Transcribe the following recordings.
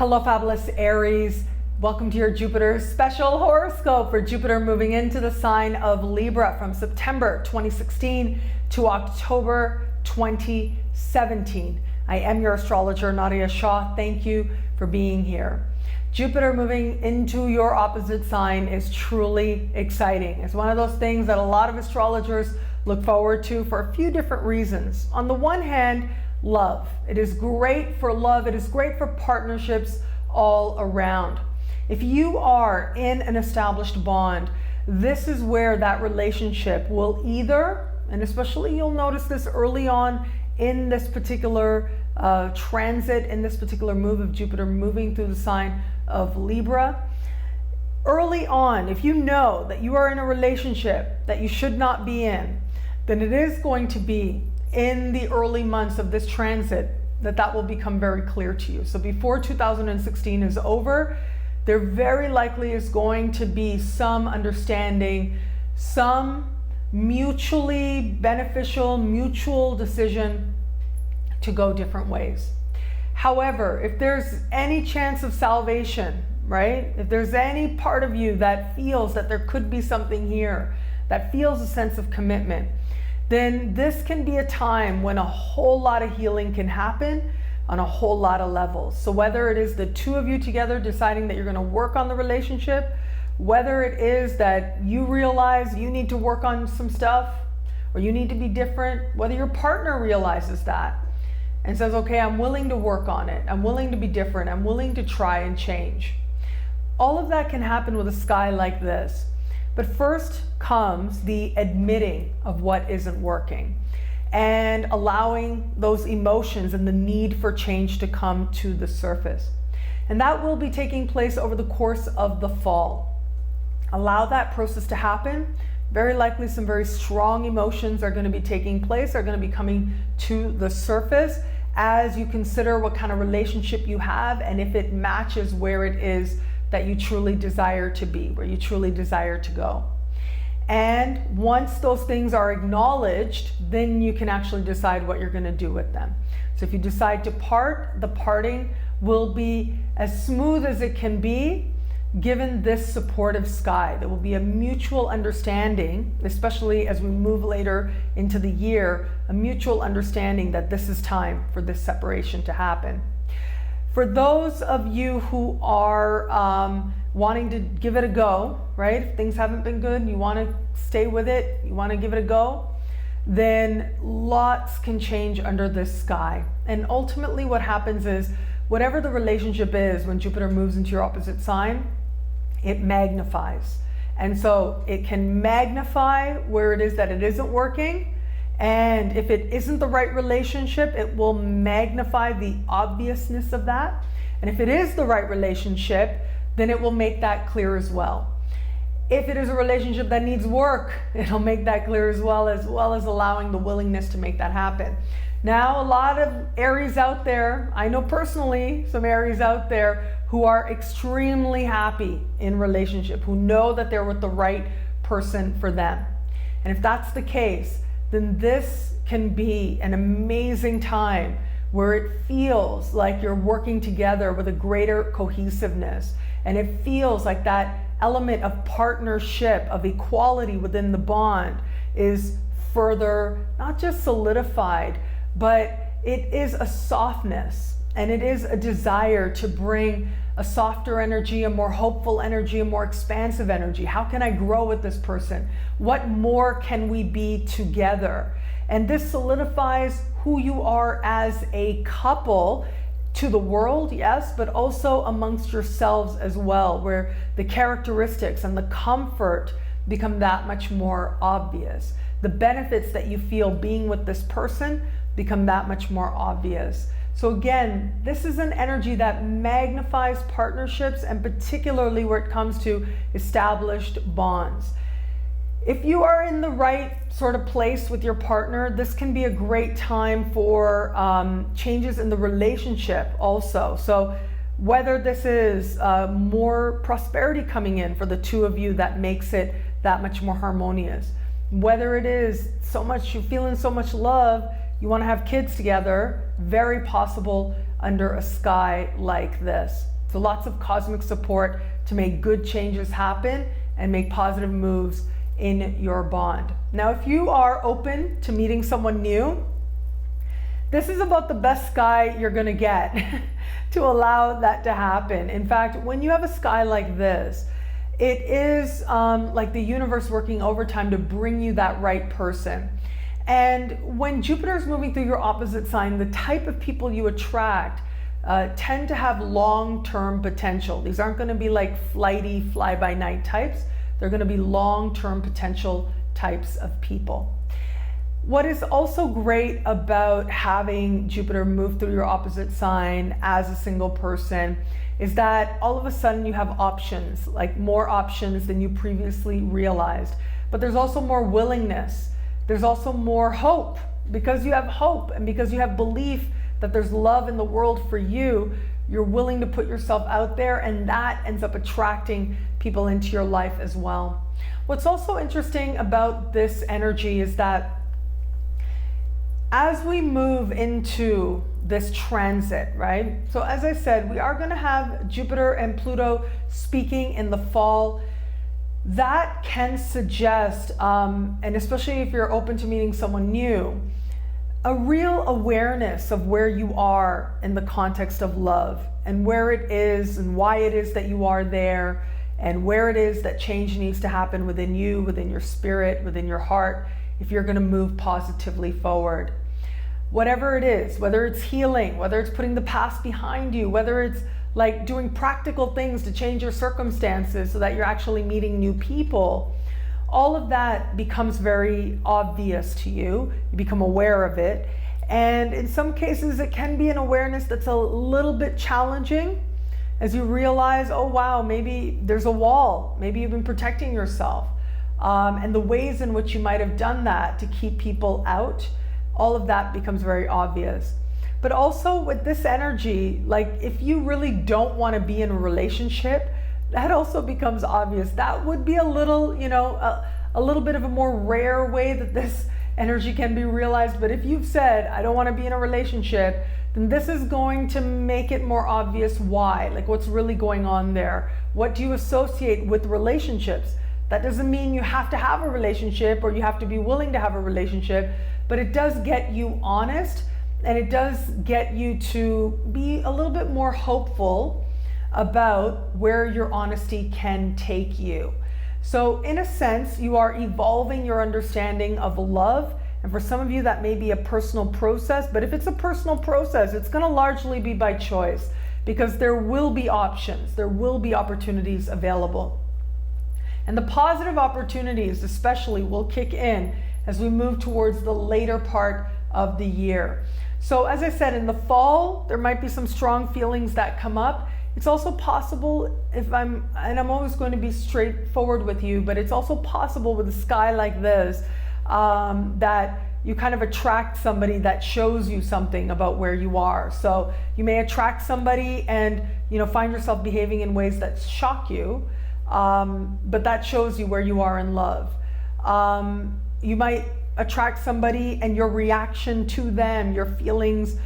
Hello, fabulous Aries. Welcome to your Jupiter special horoscope for Jupiter moving into the sign of Libra from September 2016 to October 2017. I am your astrologer, Nadiya Shah. Thank you for being here. Jupiter moving into your opposite sign is truly exciting. It's one of those things that a lot of astrologers look forward to for a few different reasons. On the one hand, love. It is great for love. It is great for partnerships all around. If you are in an established bond, this is where that relationship will either, and especially you'll notice this early on in this particular transit, in this particular move of Jupiter moving through the sign of Libra. Early on, if you know that you are in a relationship that you should not be in, then it is going to be in the early months of this transit that will become very clear to you. So before 2016 is over, there very likely is going to be some understanding, some mutually beneficial, mutual decision to go different ways. However, if there's any chance of salvation, right? If there's any part of you that feels that there could be something here, that feels a sense of commitment, then this can be a time when a whole lot of healing can happen on a whole lot of levels. So whether it is the two of you together deciding that you're going to work on the relationship, whether it is that you realize you need to work on some stuff or you need to be different, whether your partner realizes that and says, okay, I'm willing to work on it, I'm willing to be different, I'm willing to try and change. All of that can happen with a sky like this. But first comes the admitting of what isn't working and allowing those emotions and the need for change to come to the surface. And that will be taking place over the course of the fall. Allow that process to happen. Very likely some very strong emotions are going to be taking place, are going to be coming to the surface as you consider what kind of relationship you have and if it matches where it is that you truly desire to be, where you truly desire to go. And once those things are acknowledged, then you can actually decide what you're going to do with them. So if you decide to part, the parting will be as smooth as it can be, given this supportive sky. There will be a mutual understanding, especially as we move later into the year, a mutual understanding that this is time for this separation to happen. For those of you who are wanting to give it a go, right? If things haven't been good and you want to stay with it, you want to give it a go, then lots can change under this sky. And ultimately what happens is, whatever the relationship is, when Jupiter moves into your opposite sign, it magnifies. And so it can magnify where it is that it isn't working. And if it isn't the right relationship, it will magnify the obviousness of that. And if it is the right relationship, then it will make that clear as well. If it is a relationship that needs work, it'll make that clear as well as allowing the willingness to make that happen. Now, a lot of Aries out there, I know personally some Aries out there who are extremely happy in relationship, who know that they're with the right person for them. And if that's the case, then this can be an amazing time where it feels like you're working together with a greater cohesiveness. And it feels like that element of partnership, of equality within the bond is further, not just solidified, but it is a softness and it is a desire to bring a softer energy, a more hopeful energy, a more expansive energy. How can I grow with this person? What more can we be together? And this solidifies who you are as a couple to the world, yes, but also amongst yourselves as well, where the characteristics and the comfort become that much more obvious. The benefits that you feel being with this person become that much more obvious. So again, this is an energy that magnifies partnerships, and particularly where it comes to established bonds. If you are in the right sort of place with your partner, this can be a great time for changes in the relationship also. So whether this is more prosperity coming in for the two of you that makes it that much more harmonious, whether it is so much, you're feeling so much love, you want to have kids together, very possible under a sky like this. So lots of cosmic support to make good changes happen and make positive moves in your bond. Now, if you are open to meeting someone new, this is about the best sky you're gonna get to allow that to happen. In fact, when you have a sky like this, it is like the universe working overtime to bring you that right person. And when Jupiter is moving through your opposite sign, the type of people you attract tend to have long-term potential. These aren't gonna be like flighty, fly-by-night types. They're gonna be long-term potential types of people. What is also great about having Jupiter move through your opposite sign as a single person is that all of a sudden you have options, like more options than you previously realized. But there's also more willingness. There's also more hope. Because you have hope and because you have belief that there's love in the world for you, you're willing to put yourself out there, and that ends up attracting people into your life as well. What's also interesting about this energy is that as we move into this transit, right? So as I said, we are gonna have Jupiter and Pluto speaking in the fall. That can suggest, and especially if you're open to meeting someone new, a real awareness of where you are in the context of love and where it is and why it is that you are there and where it is that change needs to happen within you, within your spirit, within your heart, if you're gonna move positively forward. Whatever it is, whether it's healing, whether it's putting the past behind you, whether it's like doing practical things to change your circumstances so that you're actually meeting new people, all of that becomes very obvious to you. You become aware of it. And in some cases, it can be an awareness that's a little bit challenging as you realize, oh wow, maybe there's a wall. Maybe you've been protecting yourself. And the ways in which you might have done that to keep people out, all of that becomes very obvious. But also with this energy, like if you really don't want to be in a relationship, that also becomes obvious. That would be a little, a little bit of a more rare way that this energy can be realized. But if you've said, I don't want to be in a relationship, then this is going to make it more obvious why, like what's really going on there. What do you associate with relationships? That doesn't mean you have to have a relationship or you have to be willing to have a relationship, but it does get you honest and it does get you to be a little bit more hopeful about where your honesty can take you. So in a sense, you are evolving your understanding of love. And for some of you, that may be a personal process, but if it's a personal process, it's gonna largely be by choice because there will be options, there will be opportunities available. And the positive opportunities especially will kick in as we move towards the later part of the year. So as I said, in the fall, there might be some strong feelings that come up. It's also possible and I'm always going to be straightforward with you, but it's also possible with a sky like this that you kind of attract somebody that shows you something about where you are. So you may attract somebody and find yourself behaving in ways that shock you, but that shows you where you are in love. You might attract somebody and your reaction to them, your feelings,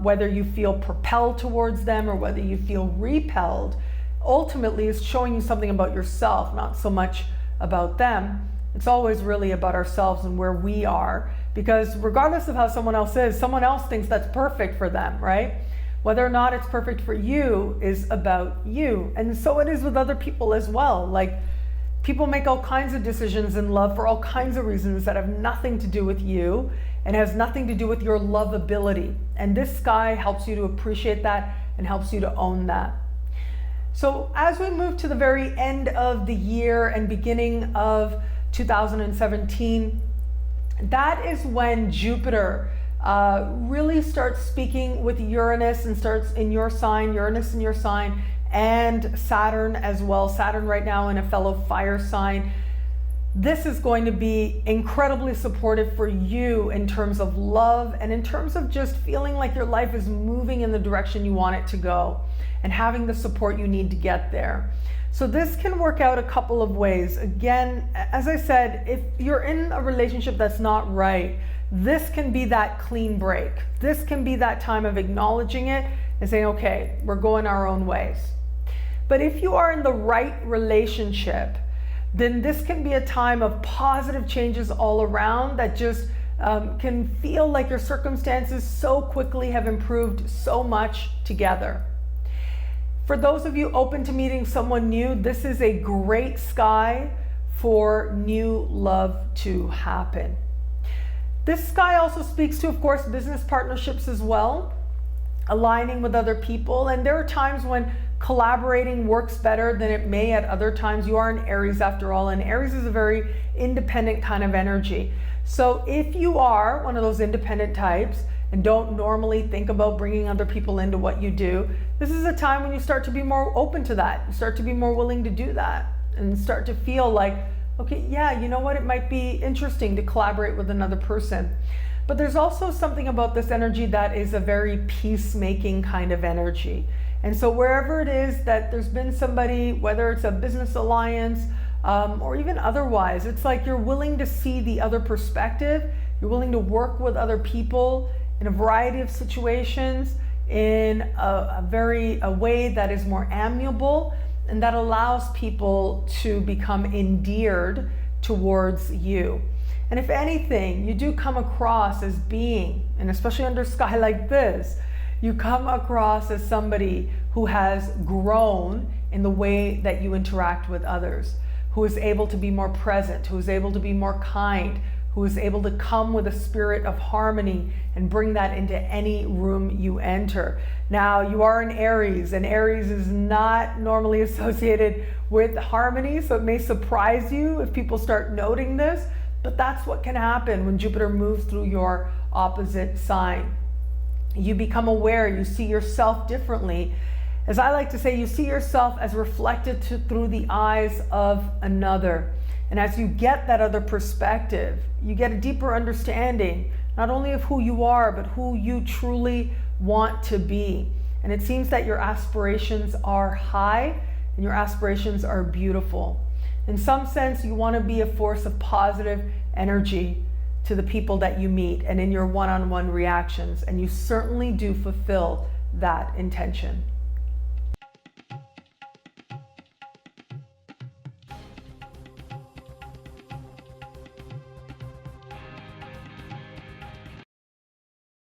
whether you feel propelled towards them or whether you feel repelled, ultimately is showing you something about yourself, not so much about them. It's always really about ourselves and where we are, because regardless of how someone else is, someone else thinks that's perfect for them, right? Whether or not it's perfect for you is about you. And so it is with other people as well. Like, people make all kinds of decisions in love for all kinds of reasons that have nothing to do with you and has nothing to do with your lovability. And this sky helps you to appreciate that and helps you to own that. So as we move to the very end of the year and beginning of 2017, that is when Jupiter really starts speaking with Uranus and starts in your sign, Uranus in your sign, and Saturn as well. Saturn right now in a fellow fire sign. This is going to be incredibly supportive for you in terms of love and in terms of just feeling like your life is moving in the direction you want it to go and having the support you need to get there. So this can work out a couple of ways. Again, as I said, if you're in a relationship that's not right, this can be that clean break. This can be that time of acknowledging it and saying, okay, we're going our own ways. But if you are in the right relationship, then this can be a time of positive changes all around that just can feel like your circumstances so quickly have improved so much together. For those of you open to meeting someone new, this is a great sky for new love to happen. This sky also speaks to, of course, business partnerships as well, aligning with other people. And there are times when collaborating works better than it may at other times. You are an Aries after all, and Aries is a very independent kind of energy. So if you are one of those independent types and don't normally think about bringing other people into what you do, this is a time when you start to be more open to that. You start to be more willing to do that and start to feel like, okay, yeah, you know what, it might be interesting to collaborate with another person. But there's also something about this energy that is a very peacemaking kind of energy. And so wherever it is that there's been somebody, whether it's a business alliance or even otherwise, it's like you're willing to see the other perspective. You're willing to work with other people in a variety of situations in a way that is more amiable and that allows people to become endeared towards you. And if anything, you do come across as being, and especially under sky like this, you come across as somebody who has grown in the way that you interact with others, who is able to be more present, who is able to be more kind, who is able to come with a spirit of harmony and bring that into any room you enter. Now, you are an Aries, and Aries is not normally associated with harmony, so it may surprise you if people start noting this, but that's what can happen when Jupiter moves through your opposite sign. You become aware, you see yourself differently. As I like to say, you see yourself as reflected through the eyes of another. And as you get that other perspective, you get a deeper understanding, not only of who you are, but who you truly want to be. And it seems that your aspirations are high and your aspirations are beautiful. In some sense, you want to be a force of positive energy to the people that you meet and in your one-on-one reactions, and you certainly do fulfill that intention.